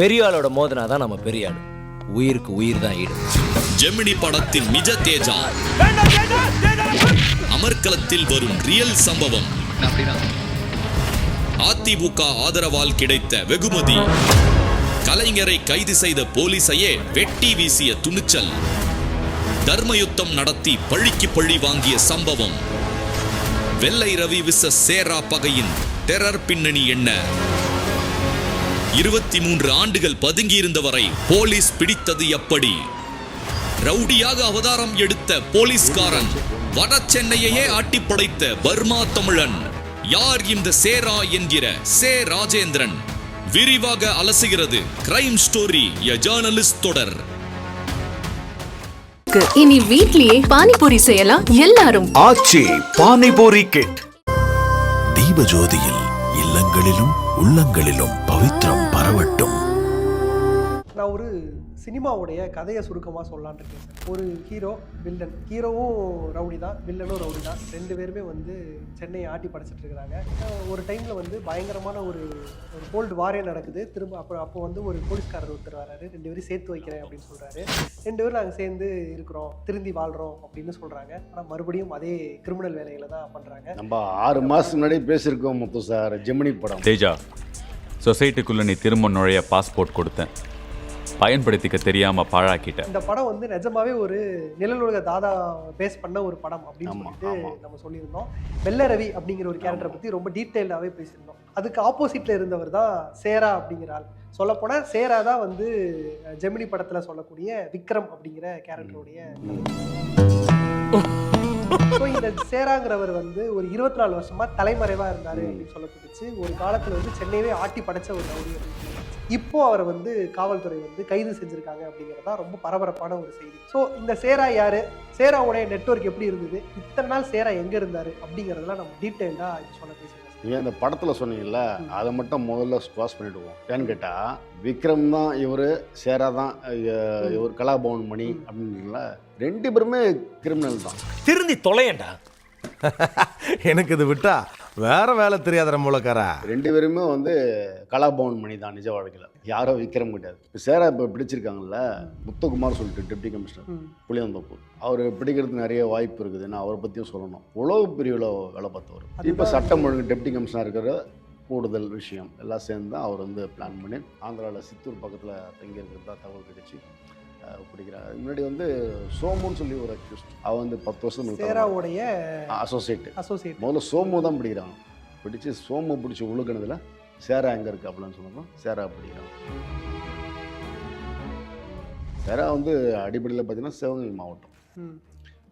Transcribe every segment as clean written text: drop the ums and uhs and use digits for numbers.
பெரிய ஆளோட மோதனாதான் நம்ம பெரிய ஆள். உயிருக்கு உயிர் தான் ஈடு. ஜெமினி படத்தின் நிஜ தேஜா அமர்க்களத்தில் வரும் ரியல் சம்பவம். அதிமுக ஆதரவால் கிடைத்த வெகுமதி. கலைஞரை கைது செய்த போலீசையே வெட்டி வீசிய துணிச்சல். தர்மயுத்தம் நடத்தி பழிக்கு பழி வாங்கிய சம்பவம். வெள்ளை ரவி விச சேரா பகையின் டெரர் பின்னணி என்ன? 23 ஆண்டுகள் பதுங்கியிருந்தவரை போலீஸ் பிடித்தது எப்படி? ரவுடியாக அவதாரம் எடுத்த போலீஸ்காரன் வட சென்னையையே ஆட்டி படைத்த பர்மா தமிழன் யார் இந்த சேரா என்கிற சே ராஜேந்திரன்? விரிவாக அலசுகிறது கிரைம் ஸ்டோரி எ ஜர்னலிஸ்ட் தொடர். இனி வீட்லயே பானிபூரி செய்யலாம் எல்லாரும். ஆச்சி பானிபூரி கிட். தீபஜோதியில் இல்லங்களிலும் உள்ளங்களிலும் பவித்ரம் பரவட்டும். நான் ஒரு சினிமாவுடைய கதையை சுருக்கமாக சொல்லலான் இருக்கேன் சார். ஒரு ஹீரோ வில்லன். ஹீரோவும் ரவுடி தான், வில்லனும் ரவுடி தான். 2 பேருமே வந்து சென்னையை ஆட்டி படைச்சிட்டு இருக்கிறாங்க. ஒரு டைமில் வந்து பயங்கரமான ஒரு கோல்டு வாரே நடக்குது. திரும்ப அப்போ வந்து ஒரு போலீஸ்காரர் ஒருத்தர் வராரு. 2 பேரும் சேர்த்து வைக்கிறேன் அப்படின்னு சொல்கிறாரு. 2 பேரும் நாங்கள் சேர்ந்து இருக்கிறோம், திருந்தி வாழ்கிறோம் அப்படின்னு சொல்கிறாங்க. ஆனால் மறுபடியும் அதே கிரிமினல் வேலைகளை தான் பண்ணுறாங்க. நம்ம 6 மாதம் முன்னாடி பேசியிருக்கோம் முத்து சார். ஜெமினி படம். தேஜா, சொசைட்டிக்குள்ளே நீ திரும்ப நுழைய பாஸ்போர்ட் கொடுத்தேன், பயன்படுத்திக்க தெரியாம பாழாக்கிட்ட. இந்த படம் வந்து நிஜமாவே ஒரு நிழலுலக தாதா பேஸ் பண்ண ஒரு படம் அப்படின்னு சொல்லிட்டு நம்ம சொல்லியிருந்தோம். வெள்ளை ரவி அப்படிங்கிற ஒரு கேரக்டரை பற்றி ரொம்ப டீட்டெயிலாகவே பேசியிருந்தோம். அதுக்கு ஆப்போசிட்ல இருந்தவர் தான் சேரா அப்படிங்கிற ஆள். சொல்லப்போனால் சேரா தான் வந்து ஜெமினி படத்தில் சொல்லக்கூடிய விக்ரம் அப்படிங்கிற கேரக்டருடைய. இந்த சேராங்கிறவர் வந்து ஒரு 24 வருஷமா தலைமறைவா இருந்தாரு அப்படின்னு சொல்லப்பட்டுச்சு. ஒரு காலத்துல வந்து சென்னையவே ஆட்டி படைச்ச ஒரு ரவுடி. இப்போ அவரை வந்து காவல்துறை வந்து கைது செஞ்சிருக்காங்க அப்படிங்கிறதா ரொம்ப பரபரப்பான ஒரு செய்தி. ஸோ இந்த சேரா யாரு, சேராவுடைய நெட்வொர்க் எப்படி இருந்தது, இத்தனை நாள் சேரா எங்க இருந்தாரு அப்படிங்கிறதெல்லாம் நம்ம டீட்டெயில்டா சொல்ல பேசுகிறோம். நீங்கள் அந்த படத்தில் சொன்னீங்கல்ல, அதை மட்டும் முதல்ல ஸ்குவாஷ் பண்ணிவிடுவோம். ஏன்னு கேட்டால் விக்ரம் தான் இவர், சேரா தான் இவர், கலாபவன் மணி அப்படின்றல 2 பேருமே கிரிமினல் தான். திருந்தி தொலையண்டா. எனக்கு இது விட்டா வேற வேலை தெரியாத மூலக்காரா. 2 பேருமே வந்து கலாபவன் மணி தான் நிஜ வாழ்க்கையில். யாரோ விக்ரம் கிடையாது. இப்போ சேரா இப்போ பிடிச்சிருக்காங்கல்ல, முத்துக்குமார் சொல்லிட்டு டெப்டி கமிஷனர் புளியந்தோப்பு, அவர் பிடிக்கிறதுக்கு நிறைய வாய்ப்பு இருக்குது. நான் அவரை பற்றியும் சொல்லணும். உளவு பிரிவில் வேலை பார்த்தவர். இப்போ சட்டம் ஒழுங்கு டெப்டி கமிஷனர் இருக்கிற கூடுதல் விஷயம் எல்லாம் சேர்ந்து தான் அவர் வந்து பிளான் பண்ணி ஆந்திராவில் சித்தூர் பக்கத்தில் தங்கி இருக்கிறதா தகவல் கிடைச்சி பிடிக்கிறாங்க. முன்னாடி வந்து சோமுன்னு சொல்லி ஒரு அக்யூஸ்ட், அவன் வந்து 10 வருஷம் சேராவுடைய அசோசியேட். முதல்ல சோமு தான் பிடிக்கிறாங்க. பிடிச்சி சோமு பிடிச்சி உழுக்கினதுல சேரா எங்கே இருக்குது அப்படின்னு சொன்னோம். சேரா பிடிக்கிறாங்க. சேரா வந்து அடிப்படையில் பார்த்தீங்கன்னா சிவகங்கை மாவட்டம்.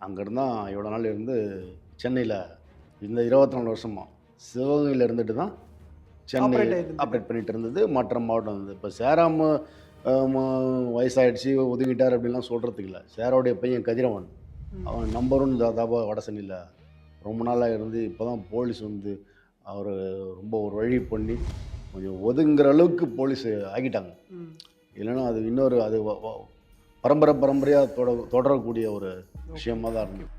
அங்கேருந்து தான் இவ்வளோ நாள் இருந்து சென்னையில் இந்த 24 வருஷமா சிவகங்கையில் இருந்துட்டு தான் சென்னை ஆப்ரேட் பண்ணிட்டு இருந்தது. மற்ற மாவட்டம் இருந்தது. இப்போ சேராம வயசாகிடுச்சு ஒதுங்கிட்டார் அப்படின்லாம் சொல்கிறதுக்கு இல்லை. சேராவுடைய பையன் கதிரவன், அவன் நம்பர் 1 தாதாபா வட சென்னையில் ரொம்ப நாளாக இருந்து இப்போ தான் போலீஸ் வந்து அவர் ரொம்ப ஒரு வழி பண்ணி கொஞ்சம் ஒதுங்குற அளவுக்கு போலீஸ் ஆகிட்டாங்க. இல்லைன்னா அது இன்னொரு அது பரம்பரையாக தொடரக்கூடிய ஒரு விஷயமாக தான் இருந்தது.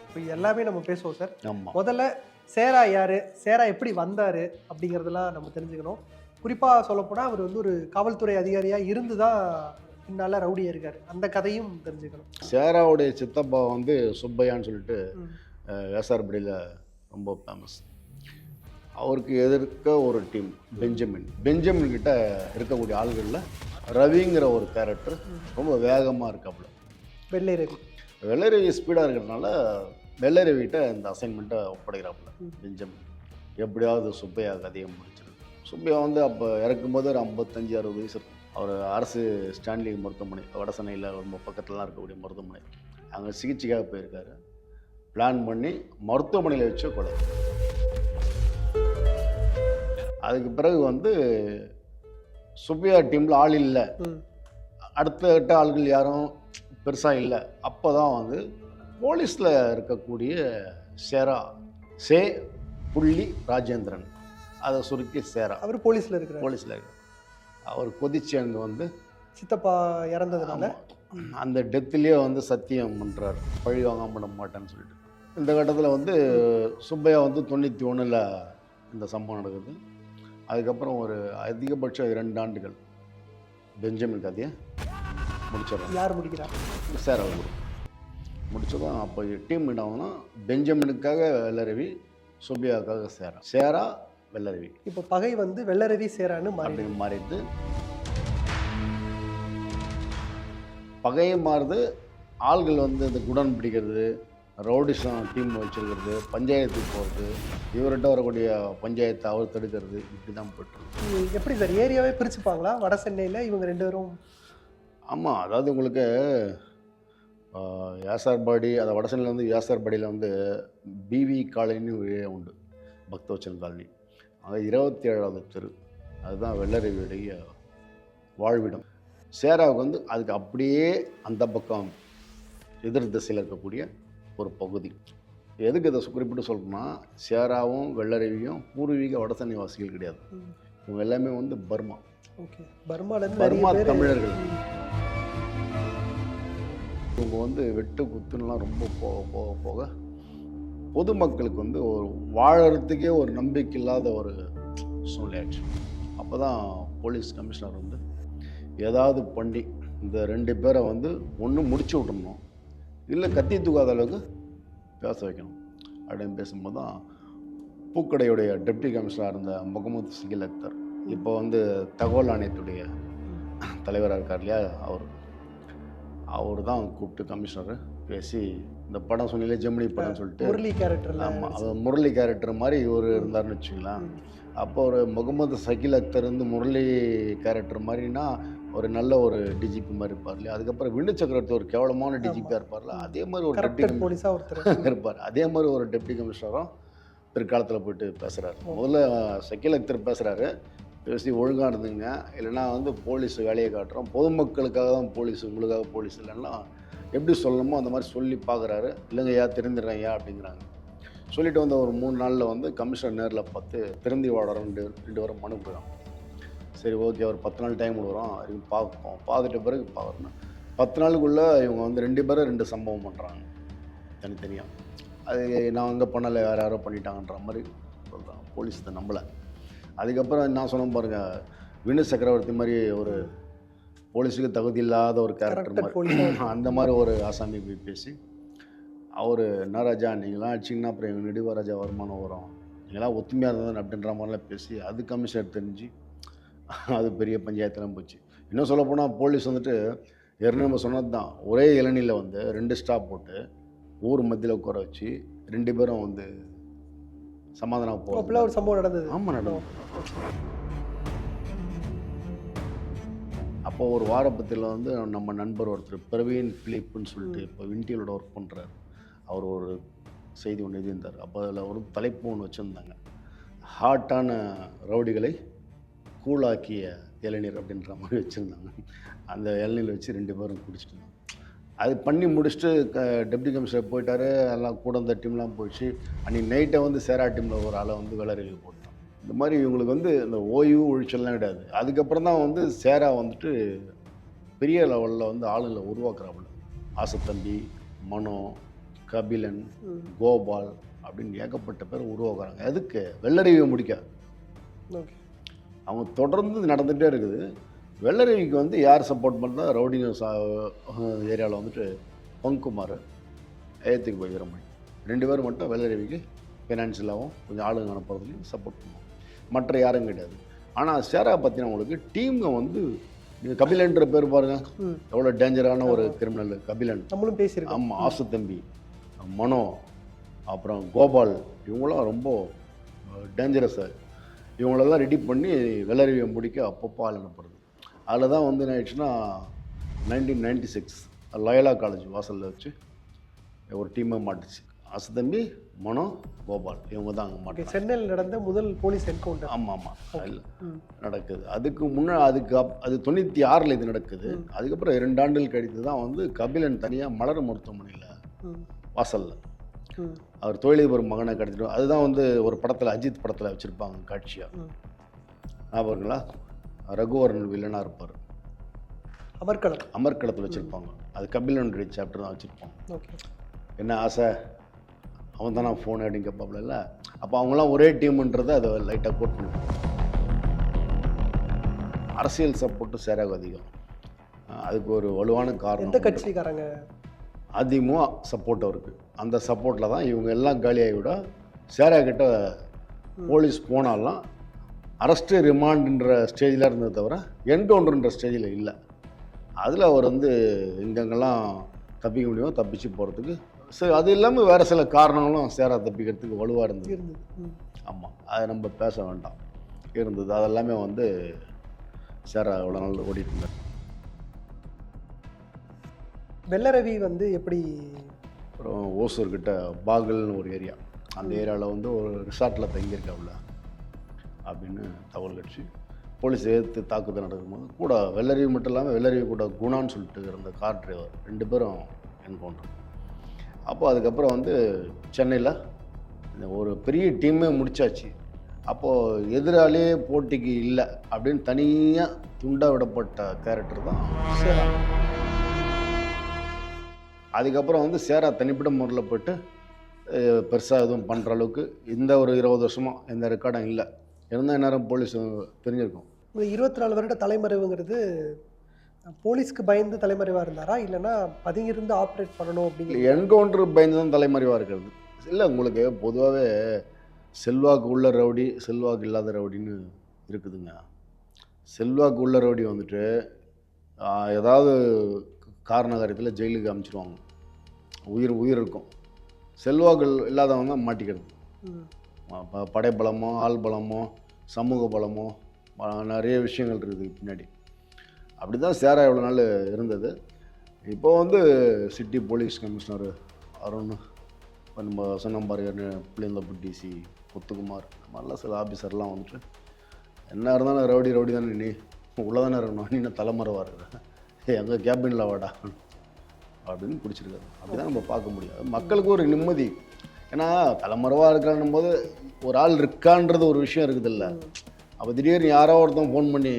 இப்போ எல்லாமே நம்ம பேசுவோம் சார். ஆமாம். முதல்ல சேரா யாரு, சேரா எப்படி வந்தாரு அப்படிங்கிறதெல்லாம் நம்ம தெரிஞ்சுக்கணும். குறிப்பாக சொல்லப்போனால் அவர் வந்து ஒரு காவல்துறை அதிகாரியாக இருந்து தான் பின்னால் ரவுடியாக இருக்கார். அந்த கதையும் தெரிஞ்சுக்கணும். சேராவுடைய சித்தப்பா வந்து சுப்பையான்னு சொல்லிட்டு வேசார்படியில் ரொம்ப ஃபேமஸ். அவருக்கு எதிர்க்க ஒரு டீம் பெஞ்சமின் கிட்ட இருக்கக்கூடிய ஆள்களில் ரவிங்கிற ஒரு கேரக்டர் ரொம்ப வேகமாக இருக்காப்புல. வெள்ளை ரவி ஸ்பீடாக இருக்கிறதுனால வெள்ளை ரவிகிட்ட இந்த அசைன்மெண்ட்டை ஒப்படைக்கிறாப்புல பெஞ்சமின். எப்படியாவது சுப்பையா கதையை முடிச்சிருக்கு. சுப்பையா வந்து அப்போ இறக்கும்போது ஒரு 55-60 வயசு இருக்கும். அவர் அரசு ஸ்டான்லி மருத்துவமனை வட சென்னையில் ரொம்ப பக்கத்துலலாம் இருக்கக்கூடிய மருத்துவமனை, அங்கே சிகிச்சைக்காக போயிருக்காரு. பிளான் பண்ணி மருத்துவமனையில் வச்சு கொலை. அதுக்கு பிறகு வந்து சுப்பையா டீமில் ஆள் இல்லை, அடுத்த ஆள்கள் யாரும் பெருசாக இல்லை. அப்போ தான் வந்து போலீஸில் இருக்கக்கூடிய சே புள்ளி ராஜேந்திரன், அதை சுருக்கி சேரா, அவர் போலீஸில் இருக்கிறார். அவர் கொதிச்சு அங்கே வந்து சித்தப்பா இறந்ததுனால அந்த டெத்துலேயே வந்து சத்தியம் பண்ணுறார், பழி வாங்காம பண்ண மாட்டேன்னு சொல்லிட்டு. இந்த கட்டத்தில் வந்து சுப்பையா வந்து 91ல் இந்த சம்பவம் நடக்குது. அதுக்கப்புறம் ஒரு அதிகபட்சம் 2 ஆண்டுகள் பெஞ்சமின் கதையை முடிச்சிடறாங்க. யார் முடிக்கிறா? சார் அவர் முடிச்சதும் அப்போ டீம் என்ன ஆகுதுன்னா பெஞ்சமினுக்காக வெள்ளரவி, சுப்பியாவுக்காக சேரா வெள்ளரவி இப்போ பகை வந்து வெள்ளரவி சேரான்னு மாறி அப்படின்னு மாறிடுது. பகையும் மாறுது, ஆள்கள் வந்து இந்த குடன் பிடிக்கிறது, ரவுடிசம் டீம் வச்சுருக்கிறது, பஞ்சாயத்துக்கு போகிறது, இவர்கிட்ட வரக்கூடிய பஞ்சாயத்தை அவர் தடுக்கிறது, இப்படி தான் போய்ட்டு. எப்படி சார் ஏரியாவே பிரிச்சுப்பாங்களா வட சென்னையில் இவங்க 2 பேரும்? ஆமாம், அதாவது உங்களுக்கு யாசார்பாடி, அதை வட சென்னையில் வந்து யாசார்பாடியில் வந்து பிவி காலனின்னு ஒரு ஏரியா உண்டு, பக்தவச்சன் காலனி. அங்கே 27வது தெரு, அதுதான் வெள்ளரவியுடைய வாழ்விடம். சேராவுக்கு வந்து அதுக்கு அப்படியே அந்த பக்கம் எதிர் திசையில் இருக்கக்கூடிய ஒரு பகுதி. எதுக்கு இதை குறிப்பிட்டு சொல்லணும்னா, சேராவும் வெள்ளரவியும் பூர்வீக வடசென்னை வாசிகள் கிடையாது. இவங்க எல்லாமே வந்து பர்மா. ஓகே, பர்மா தமிழர்கள். இவங்க வந்து வெட்டு குத்துலாம் ரொம்ப போக போக போக பொதுமக்களுக்கு வந்து ஒரு வாழறதுக்கே ஒரு நம்பிக்கை இல்லாத ஒரு சூழ்நிலையாச்சு. அப்போ தான் போலீஸ் கமிஷனர் வந்து ஏதாவது பண்ணி இந்த 2 பேரை வந்து ஒன்று முடிச்சு விட்டணும், இல்லை கத்தி தூக்காத அளவுக்கு பேச வைக்கணும் அப்படின்னு பேசும்போது தான் பூக்கடையுடைய டெப்டி கமிஷனராக இருந்த முகமது சிகில் அக்தர், இப்போ வந்து தகவல் ஆணையத்துடைய தலைவராக இருக்கார் இல்லையா, அவர் தான் கூப்பிட்டு கமிஷனர் பேசி, இந்த படம் சொன்னீங்களே ஜெமினி படம் சொல்லிட்டு முரளி கேரக்டர். ஆமாம், அது முரளி கேரக்டர் மாதிரி இவர் இருந்தார்னு வச்சுக்கலாம். அப்போ ஒரு முகமது சகில் அக்தர் வந்து முரளி கேரக்டர் மாதிரினா ஒரு நல்ல ஒரு டிஜிபி மாதிரி இருப்பார் இல்லையா. அதுக்கப்புறம் விண்டு சக்கரவர்த்தி ஒரு கேவலமான டிஜிபியாக இருப்பார்ல, அதே மாதிரி ஒரு டெப்டி போலீஸாக ஒருத்தர் இருப்பார். அதே மாதிரி ஒரு டெப்டி கமிஷனரும் பிற்காலத்தில் போயிட்டு பேசுகிறாரு. முதல்ல சகில் அக்தர் பேசுகிறாரு, பேசி ஒழுங்காக இருந்துங்க, இல்லைனா வந்து போலீஸ் வேலையை காட்டுறோம், பொதுமக்களுக்காக தான் போலீஸ், உங்களுக்காக போலீஸ் இல்லைன்னா எப்படி சொல்லணுமோ அந்த மாதிரி சொல்லி பார்க்குறாரு. இல்லைங்க ஐயா தெரிஞ்சிடறேன் ஐயா அப்படிங்கிறாங்க. சொல்லிட்டு வந்து ஒரு 3 நாளில் வந்து கமிஷனர் நேரில் பார்த்து திருந்தி வாடுறோம் 2 வாரம் மனு கொடுக்குறாங்க. சரி ஓகே, ஒரு 10 நாள் டைம் கொடுக்குறோம், இவங்க பார்ப்போம். பார்த்துட்ட பிறகு பார்க்குறோன்னா 10 நாளுக்குள்ளே இவங்க வந்து 2 பேரும் 2 சம்பவம் பண்ணுறாங்க தனித்தனியாக. அது நான் அங்கே பண்ணலை, வேறு யாரோ பண்ணிட்டாங்கன்ற மாதிரி சொல்கிறாங்க. போலீஸ் இதை நம்பலை. அதுக்கப்புறம் நான் சொன்ன பாருங்கள், வினு சக்கரவர்த்தி மாதிரி ஒரு போலீஸுக்கு தகுதி இல்லாத ஒரு கேரக்டர் மாதிரி, அந்த மாதிரி ஒரு ஆசாமி போய் பேசி, அவர் என்ன ராஜா நீங்களாம் அடிச்சிங்கன்னா அப்புறம் எங்கள் நெடுவராஜா வருமானம் வரும், நீங்களாம் ஒத்துமையாக இருந்தது அப்படின்ற மாதிரிலாம் பேசி அது கமிஷனர் தெரிஞ்சு அது பெரிய பஞ்சாயத்துலாம் போச்சு. இன்னும் சொல்லப்போனால் போலீஸ் வந்துட்டு ஏற்கனவே நம்ம சொன்னது தான், ஒரே இளநியில் வந்து 2 ஸ்டாப் போட்டு ஊர் மத்தியில் உட்கார வச்சு 2 பேரும் வந்து சமாதானம் போகிறோம். ஒரு சம்பவம் நடந்தது. ஆமாம், நடந்தது. அப்போ ஒரு வாரப்பத்தியில் வந்து நம்ம நண்பர் ஒருத்தர் பிரவீன் பிலிப்புன்னு சொல்லிட்டு இப்போ விண்டியலோட ஒர்க் பண்ணுறாரு, அவர் ஒரு செய்தி ஒன்று எழுதியிருந்தார். அப்போ அதில் ஒரு தலைப்பு ஒன்று வச்சுருந்தாங்க, ஹாட்டான ரவுடிகளை கூழாக்கிய இளநீர் அப்படின்ற மாதிரி வச்சுருந்தாங்க. அந்த இளநீர் வச்சு 2 பேரும் குடிச்சிட்டு இருந்தாங்க. அது பண்ணி முடிச்சுட்டு டெப்டி கமிஷனர் போயிட்டார், எல்லாம் கூட அந்த டீம்லாம் போயிடுச்சு. அன்றைக்கி நைட்டை வந்து சேரா டீமில் ஒரு ஆளை வந்து வெள்ளரவி போட்டான். இந்த மாதிரி இவங்களுக்கு வந்து இந்த ஓய்வு ஒழிச்சல்லாம் கிடையாது. அதுக்கப்புறம் தான் வந்து சேரா வந்துட்டு பெரிய லெவலில் வந்து ஆளுங்களை உருவாக்குறாப்புல. ஆசத்தம்பி, மனோ, கபிலன், கோபால் அப்படின்னு ஏகப்பட்ட பேர் உருவாக்குறாங்க. எதுக்கு? வெள்ளரவியை முடிக்க. அவங்க தொடர்ந்து நடந்துகிட்டே இருக்குது. வெள்ளரவிக்கு வந்து யார் சப்போர்ட் பண்ணுறா? ரவுடிங்க ஏரியாவில் வந்துட்டு பங்குமார், ஏத்துக்கு போய் வீரமணி 2 பேர் மட்டும் வெள்ளரவிக்கு ஃபினான்ஷியலாகவும் கொஞ்சம் ஆளுங்க அனுப்புறதுலையும் சப்போர்ட் பண்ணுவோம். மற்ற யாரும் கிடையாது. ஆனால் சேரா பற்றின உங்களுக்கு டீம்ங்க வந்து நீங்கள் கபிலன்ற பேர் பாருங்கள், எவ்வளோ டேஞ்சரான ஒரு கிரிமினல் கபிலன். நம்மளும் பேசியிருக்கோம். ஆமாம், ஆசத்தம்பி, மனோ, அப்புறம் கோபால், இவங்களாம் ரொம்ப டேஞ்சரஸாக. இவங்களெல்லாம் ரெடி பண்ணி வெள்ளரவியை முடிக்க அப்பப்போ ஆள் அனுப்புறது. அதில் தான் வந்து என்ன ஆயிடுச்சுன்னா 1996 லயோலா காலேஜ் வாசலில் வச்சு ஒரு டீமை மாட்டுச்சு. ஆசத்தம்பி, மனோ, கோபால், இவங்க தான் அங்கே மாட்டாங்க. சென்னையில் நடந்த முதல் போலீஸ் என்கவுண்டர். ஆமாம் நடக்குது. அதுக்கு முன்னாடி அது 96 இது நடக்குது. அதுக்கப்புறம் 2 ஆண்டுகள் கழித்து தான் வந்து கபிலன் தனியாக மலர் மருத்துவமனையில் வாசலில் அவர் தொழிலதிபர் மகனை கடத்திட்டு, அதுதான் வந்து ஒரு படத்தில் அஜித் படத்தில் வச்சுருப்பாங்க காட்சியாக. ஞாபகங்களா? ரகுவரன் வில்லனாக இருப்பார், அமர்க்களத்தில் வச்சுருப்பாங்க. அது கபிலனுடைய சாப்டர் தான் வச்சுருப்பாங்க. என்ன ஆசை, அவன் தானே ஃபோன் அப்படின்னு கேட்பாப்புல. அப்போ அவங்களாம் ஒரே டீமுன்றதை அதை லைட்டாக கோட் பண்ணிருப்பாங்க. அரசியல் சப்போர்ட்டு சேராக அதிகம். அதுக்கு ஒரு வலுவான காரணம் எந்த கட்சிக்காரங்க? அதிமுக சப்போர்ட் அவருக்கு. அந்த சப்போர்ட்டில் தான் இவங்க எல்லாம் காலியாகி விட சேரா கிட்ட போலீஸ் போனாலும் அரெஸ்ட்டு ரிமாண்டுன்ற ஸ்டேஜில் இருந்ததை தவிர என்கவுண்டர்ன்ற ஸ்டேஜில் இல்லை. அதில் அவர் வந்து எங்கெங்கெல்லாம் தப்பிக்க முடியுமோ தப்பிச்சு போகிறதுக்கு சரி. அது இல்லாமல் வேறு சில காரணங்களும் சேரா தப்பிக்கிறதுக்கு வலுவாக இருந்தது. ஆமாம், அதை நம்ம பேச வேண்டாம், இருந்தது. அதெல்லாமே வந்து சேரா இவ்வளோ நாள் ஓடிட்டு இருந்தார். வெள்ளரவி வந்து எப்படி? அப்புறம் ஓசூர்கிட்ட பாகல்னு ஒரு ஏரியா, அந்த ஏரியாவில் வந்து ஒரு ரிசார்ட்டில் தங்கியிருக்காப்புல அப்படின்னு தகவல் கிடச்சி போலீஸ் எதிர்த்து தாக்குதல் நடக்கும்போது கூட வெள்ளரிவி மட்டும் இல்லாமல் வெள்ளரிவி கூட குணான்னு சொல்லிட்டு இருந்த கார் டிரைவர் 2 பேரும் என்கவுண்டர். அப்போ அதுக்கப்புறம் வந்து சென்னையில் ஒரு பெரிய டீமே முடிச்சாச்சு. அப்போது எதிராளியே போட்டிக்கு இல்லை அப்படின்னு தனியாக துண்டா விடப்பட்ட கேரக்டர் தான் சேரா. அதுக்கப்புறம் வந்து சேரா தனிப்பட்ட முறையில் போய்ட்டு பெருசாக எதுவும் பண்ணுற அளவுக்கு இந்த ஒரு 20 வருஷமாக எந்த ரெக்கார்டும் இல்லை. இருந்தால் நேரம் போலீஸ் தெரிஞ்சிருக்கும். 24 வருட தலைமறைவுங்கிறது போலீஸ்க்கு பயந்து தலைமறைவாக இருந்தாரா, இல்லைன்னா பதுங்கிருந்து ஆப்ரேட் பண்ணணும் அப்படிங்கிற? என்கவுண்டர் பயந்து தான் தலைமறைவாக இருக்கிறது. இல்லை, உங்களுக்கு பொதுவாகவே செல்வாக்கு உள்ள ரவுடி, செல்வாக்கு இல்லாத ரவுடின்னு இருக்குதுங்க. செல்வாக்கு உள்ள ரவுடி வந்துட்டு ஏதாவது காரண காரியத்தில் ஜெயிலுக்கு அமைச்சிருவாங்க, உயிர் இருக்கும். செல்வாக்கு இல்லாதவங்க தான் மாட்டிக்கிறது. படைபலமோ ஆள் பலமோ சமூக பலமோ நிறைய விஷயங்கள் இருக்குது பின்னாடி. அப்படி தான் சேரா எவ்வளோ நாள் இருந்தது. இப்போ வந்து சிட்டி போலீஸ் கமிஷனர் அருண், இப்போ நம்ம சொன்ன பாருங்க புளியந்தப்பு டிசி முத்துக்குமார், இந்த மாதிரிலாம் சில ஆஃபீஸர்லாம் வந்துட்டு என்ன இருந்தாலும் ரவுடி தானே, நீ உள்ளே தானே இருக்கணும், நீ என்ன தலைமறைவாக இருக்கிற, எங்கள் கேபினில் வாடா அப்படின்னு பிடிச்சிருக்காரு. அப்படி தான் நம்ம பார்க்க முடியும். மக்களுக்கு ஒரு நிம்மதி. ஏன்னா தலைமறைவாக இருக்கான்னும் போது ஒரு ஆள் இருக்கான்றது ஒரு விஷயம் இருக்குது இல்லை. அப்போ திடீர்னு யாரோ ஒருத்தன் ஃபோன் பண்ணி,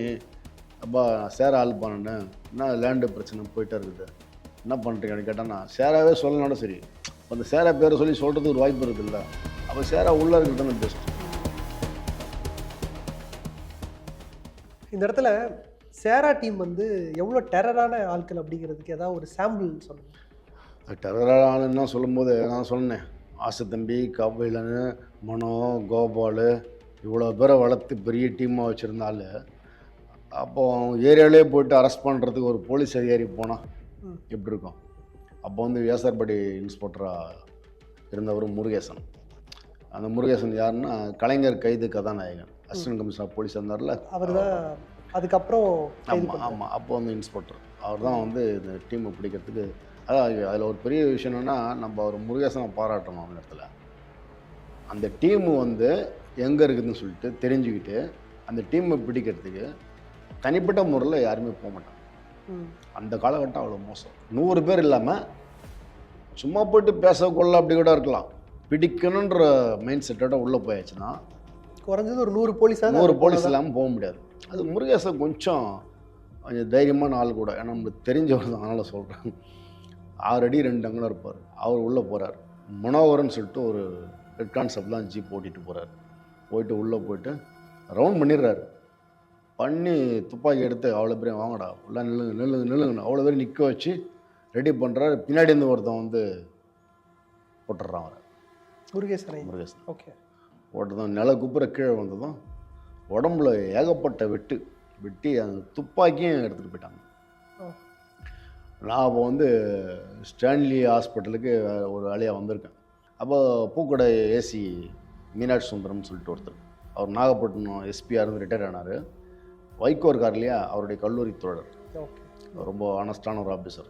அப்பா சேரா ஆள் பண்ணு, என்ன லேண்டு பிரச்சனை போயிட்டே இருக்குது, என்ன பண்ணுறீங்கன்னு கேட்டான்னா சேராவே சொல்லனாலும் சரி, அந்த சேரா பேரை சொல்லி சொல்கிறதுக்கு ஒரு வாய்ப்பு இருக்குது இல்லை. அப்போ சேரா உள்ளே இருக்கிறது தானே பெஸ்ட். இந்த இடத்துல சேரா டீம் வந்து எவ்வளோ டெரரான ஆட்கள் அப்படிங்கிறதுக்கு ஏதாவது ஒரு சாம்பிள் சொல்லுங்கள். டெரரானு சொல்லும்போது நான் சொன்னேன், ஆசை தம்பி, கபிலன், மனோ, கோபால், இவ்வளோ பேரை வளர்த்து பெரிய டீமாக வச்சுருந்தாள். அப்போ ஏரியாவிலே போய்ட்டு அரெஸ்ட் பண்ணுறதுக்கு ஒரு போலீஸ் அதிகாரி போனால் எப்படி இருக்கும்? அப்போ வந்து வியாசார்படி இன்ஸ்பெக்டராக இருந்தவர் முருகேசன். அந்த முருகேசன் யாருன்னா கலைஞர் கைது கதாநாயகன், அசிஸ்டன்ட் கமிஷனர் போலீஸ் இருந்தார்ல, அவர் தான். அதுக்கப்புறம் ஆமாம், அப்போ வந்து இன்ஸ்பெக்டர் அவர் தான் வந்து இந்த டீமை பிடிக்கிறதுக்கு. அதான் அதில் ஒரு பெரிய விஷயம் என்னென்னா, நம்ம ஒரு முருகேசனை பாராட்டணும். அந்த இடத்துல அந்த டீமு வந்து எங்கே இருக்குதுன்னு சொல்லிட்டு தெரிஞ்சுக்கிட்டு அந்த டீமை பிடிக்கிறதுக்கு தனிப்பட்ட முறையில் யாருமே போக மாட்டாங்க. அந்த காலகட்டம் அவ்வளோ மோசம். 100 பேர் இல்லாமல் சும்மா போய்ட்டு பேச கொள்ள அப்படி கூட இருக்கலாம், பிடிக்கணுன்ற மைண்ட் செட்டோட உள்ளே போயாச்சுன்னா குறைஞ்சது ஒரு 100 போலீஸ் இல்லாமல் போக முடியாது. அது முருகேசன் கொஞ்சம் தைரியமான ஆள் கூட, ஏன்னா நம்மளுக்கு தெரிஞ்சவர் தான், அதனால் சொல்கிறேன். 6 அடி 2 அங்குலம் இருப்பார். அவர் உள்ளே போகிறார். மனோகரன் சொல்லிட்டு ஒரு ஹெட் கான்செப்ட் தான் ஜீப் ஓட்டிகிட்டு போகிறார். போயிட்டு உள்ளே போயிட்டு ரவுண்ட் பண்ணிடுறாரு. பண்ணி துப்பாக்கி எடுத்து அவ்வளோ பேர் வாங்கடா ஃபுல்லாக நில்லுங்கண்ணா அவ்வளோ பேர் நிற்க வச்சு ரெடி பண்ணுறாரு. பின்னாடி இருந்து ஒருத்தன் வந்து போட்டுடுறான் அவரை, முருகேசன். ஓகே, போட்டதும் நில குப்புற கீழே வந்ததும் உடம்புல ஏகப்பட்ட வெட்டி அந்த துப்பாக்கியும் எடுத்துகிட்டு போயிட்டாங்க. நான் அப்போ வந்து ஸ்டான்லி ஹாஸ்பிட்டலுக்கு ஒரு வேலையாக வந்திருக்கேன். அப்போ பூக்கடை ஏசி மீனாட்சி சுந்தரம்னு சொல்லிட்டு ஒருத்தர், அவர் நாகப்பட்டினம் எஸ்பியாக இருந்து ரிட்டையர் ஆனார். வைகோ இருக்கார் இல்லையா, அவருடைய கல்லூரி தோழர், ரொம்ப ஆனஸ்டான ஒரு ஆஃபீஸர்.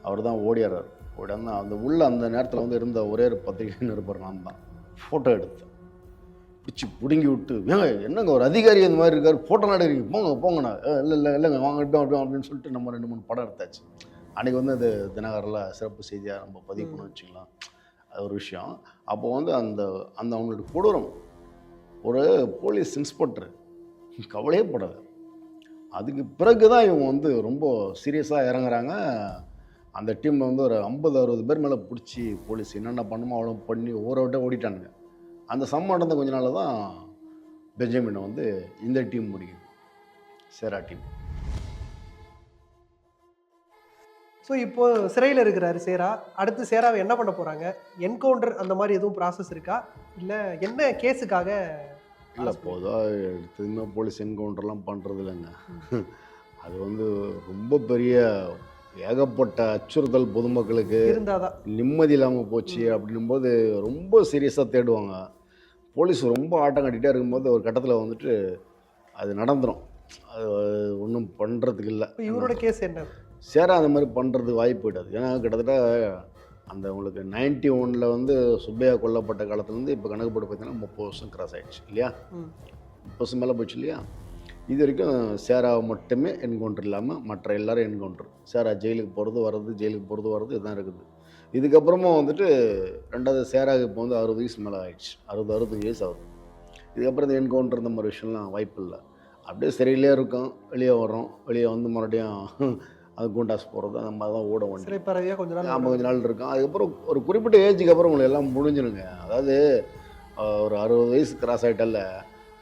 அவர் தான் ஓடியாரார். ஓடியாந்து அந்த உள்ள அந்த நேரத்தில் வந்து இருந்த ஒரே ஒரு பத்திரிகை நிருபர் நான் தான். ஃபோட்டோ எடுத்தேன், பிடிச்சி பிடுங்கி விட்டு, ஏங்க என்னங்க ஒரு அதிகாரி அந்த மாதிரி இருக்கார், ஃபோட்டோ எடுக்கிறீங்க, போங்கண்ணா, இல்லைங்க வாங்க அப்படியும் அப்படின்னு சொல்லிட்டு நம்ம 2-3 படம் எடுத்தாச்சு. அன்றைக்கி வந்து அது தினகரில் சிறப்பு செய்தியாக நம்ம பதிவு பண்ண வச்சுக்கலாம். அது ஒரு விஷயம். அப்போ வந்து அந்த அவங்களோட கொடூரம், ஒரு போலீஸ் இன்ஸ்பெக்டர் கவலையே படலை. அதுக்கு பிறகு தான் இவங்க வந்து ரொம்ப சீரியஸாக இறங்குறாங்க. அந்த டீமில் வந்து ஒரு 50-60 பேர் மேலே பிடிச்சி போலீஸ் என்னென்ன பண்ணுமோ அவ்வளோ பண்ணி ஓரவிட்ட ஓடிட்டானுங்க. அந்த சம்பவம் நடந்த கொஞ்ச நாள் தான் பெஞ்சமினை வந்து இந்த டீம் முடிக்குது. சேரா டீம். ஸோ இப்போ சிறையில் இருக்கிறாரு சேரா. அடுத்து சேராவை என்ன பண்ண போகிறாங்க? என்கவுண்டர் அந்த மாதிரி எதுவும் ப்ராசஸ் இருக்கா, இல்லை என்ன கேஸுக்காக? இல்லை, பொதுவாக எடுத்ததுமே போலீஸ் என்கவுண்டர்லாம் பண்ணுறது இல்லைங்க. அது வந்து ரொம்ப பெரிய ஏகப்பட்ட அச்சுறுத்தல் பொதுமக்களுக்கு இருந்தாதான் நிம்மதி இல்லாமல் போச்சு அப்படின்னும்போது ரொம்ப சீரியஸாக தேடுவாங்க. போலீஸ் ரொம்ப ஆட்டம் கட்டிகிட்டே இருக்கும்போது ஒரு கட்டத்தில் வந்துட்டு அது நடந்துடும். அது ஒன்றும் பண்ணுறதுக்கு இல்லை. இப்போ இவரோட கேஸ் என்ன? சேரா அந்த மாதிரி பண்ணுறதுக்கு வாய்ப்பு போயிடாது. ஏன்னா கிட்டத்தட்ட அந்த உங்களுக்கு 91 வந்து சுப்பையா கொல்லப்பட்ட காலத்துலேருந்து இப்போ கணக்கு போட்டு பார்த்தீங்கன்னா 30 வருஷம் கிராஸ் ஆகிடுச்சு இல்லையா? 30 வருஷம் மேலே போச்சு இல்லையா? இது வரைக்கும் சேராவை மட்டுமே என்கவுண்டர் இல்லாமல் மற்ற எல்லோரும் என்கவுண்டர். சேரா ஜெயிலுக்கு போகிறது வர்றது, ஜெயிலுக்கு போகிறது வர்றது இதுதான் இருக்குது. இதுக்கப்புறமா வந்துட்டு ரெண்டாவது சேராவுக்கு இப்போ வந்து 60 வயசு மேலே ஆகிடுச்சு. 65 வயசு ஆகுது. இதுக்கப்புறம் இந்த என்கவுண்டர் இந்த மாதிரி விஷயம்லாம் வாய்ப்பு இல்லை. அப்படியே சிறையிலே இருக்கும், வெளியே வர்றோம், வெளியே வந்து மறுபடியும் அது கூண்டாஸ் போகிறது அந்த மாதிரி தான் ஓட வேண்டிய சிறைப்பறவையாக கொஞ்ச நாள் கொஞ்ச நாள் இருக்கும். அதுக்கப்புறம் ஒரு குறிப்பிட்ட ஏஜுக்கு அப்புறம் உங்களுக்கு எல்லாம் முடிஞ்சிடுங்க. அதாவது ஒரு 60 வயசு கிராஸ் ஆகிட்டால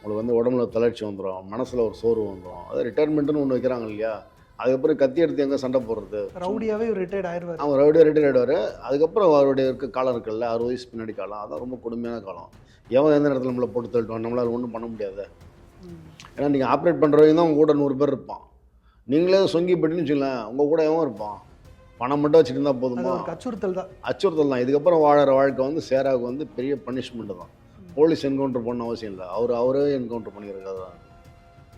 உங்களுக்கு வந்து உடம்புல தளர்ச்சி வந்துடும், மனசில் ஒரு சோர்வு வந்துடும். அதாவது ரிட்டையர்மெண்ட்டுன்னு ஒன்று வைக்கிறாங்க இல்லையா? அதுக்கப்புறம் கத்தி எடுத்து எங்கே சண்டை போடுறது? ரவுடியாகவே ரிட்டையர்ட் ஆயிடுவார். அவன் ரவுடியாக ரிட்டையர்ட் ஆகிடுவார். அதுக்கப்புறம் அவருடைய இருக்க காலம் இருக்குல்ல, 60 வயசு பின்னாடி காலம், அதான் ரொம்ப கொடுமையான காலம். எவன் எந்த நேரத்தில் நம்மளை போட்டு தள்ளிட்டோம், நம்மளால் ஒன்றும் பண்ண முடியாது. ஏன்னா நீங்கள் ஆப்ரேட் பண்ணுறவங்க தான் உங்கள் கூட 100 பேர் இருப்பான். நீங்களே சொங்கி போட்டுன்னு வச்சுங்களேன், உங்கள் கூட எவன் இருப்பான்? பணம் மட்டும் வச்சுட்டு இருந்தால் போதுமா? அச்சுறுத்தல் தான், அச்சுறுத்தல் தான். இதுக்கப்புறம் வாழற வாழ்க்கை வந்து சேராவுக்கு வந்து பெரிய பனிஷ்மெண்ட்டு தான். போலீஸ் என்கவுண்டர் பண்ண அவசியம் இல்லை, அவரே என்கவுண்டர் பண்ணிக்கிறதுக்காக தான்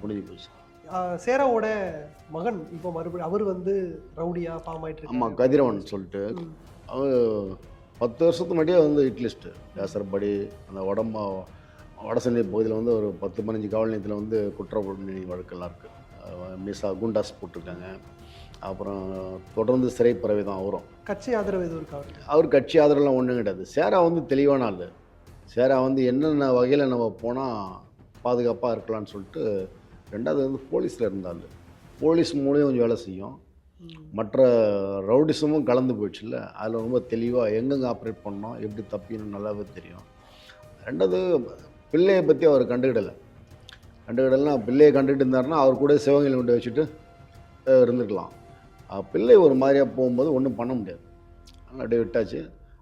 முடிஞ்சு போச்சு. சேராவோட மகன் இப்போ மறுபடியும் அவர் வந்து ரவுடியாக ஃபார்ம் ஆகிட்டு. ஆமாம், கதிரவன் சொல்லிட்டு அவர் 10 வருஷத்துக்கு முன்னாடியே வந்து இட்லிஸ்ட்டு பேசுகிறபடி அந்த வடசென்னை பகுதியில் வந்து ஒரு 10-15 காவல் நிலையத்தில் வந்து குற்றப்பணி வழக்கெல்லாம் இருக்குது. மிஸ்ஸா குண்டாஸ் போட்டிருக்காங்க. அப்புறம் தொடர்ந்து சிறைப்பறவை தான் அவரும். கட்சி ஆதரவு எதுவும் இருக்கா? அவர் கட்சி ஆதரவுலாம் ஒன்றும் கிடையாது. சேரா வந்து தெளிவான ஆள். சேரா வந்து என்னென்ன வகையில் நம்ம போனால் பாதுகாப்பாக இருக்கலாம்னு சொல்லிட்டு. ரெண்டாவது வந்து போலீஸில் இருந்தால் போலீஸ் மூலையும் கொஞ்சம் வேலை செய்யும், மற்ற ரவுடிசமும் கலந்து போயிடுச்சுல்ல, அதில் ரொம்ப தெளிவாக எங்கெங்கே ஆப்ரேட் பண்ணோம், எப்படி தப்பின்னு நல்லாவே தெரியும். ரெண்டாவது பிள்ளையை பற்றி அவர் கண்டுக்கிடலாம். பிள்ளையை கண்டுக்கிட்டு இருந்தாருன்னா அவர் கூட சிவகங்கையில் கொண்டு வச்சுட்டு இருந்துக்கலாம். பிள்ளை ஒரு மாதிரியாக போகும்போது ஒன்றும் பண்ண முடியாது, அதனால் அப்படியே விட்டாச்சு.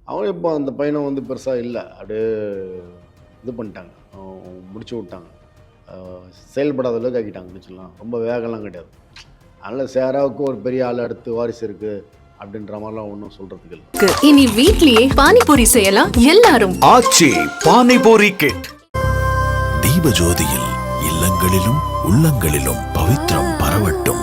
அவனும் இப்போ அந்த பையனும் வந்து பெருசாக இல்லை, அப்படியே இது பண்ணிட்டாங்க, முடிச்சு விட்டாங்க, செயல்படாத அளவுக்கு ஆக்கிட்டாங்கன்னு சொல்லலாம். ரொம்ப வேகம்லாம் கிடையாது. அதனால் சேராவுக்கு ஒரு பெரிய ஆள் அடுத்து வாரிசு இருக்குது அப்படின்ற மாதிரிலாம் ஒன்றும் சொல்கிறதுக்கு இல்லை. இனி வீட்லயே பானிபூரி செய்யலாம் எல்லாரும். ஆச்சி பானிபூரி கிட். தீபஜோதியில் இல்லங்களிலும் உள்ளங்களிலும் பவித்திரம் பரவட்டும்.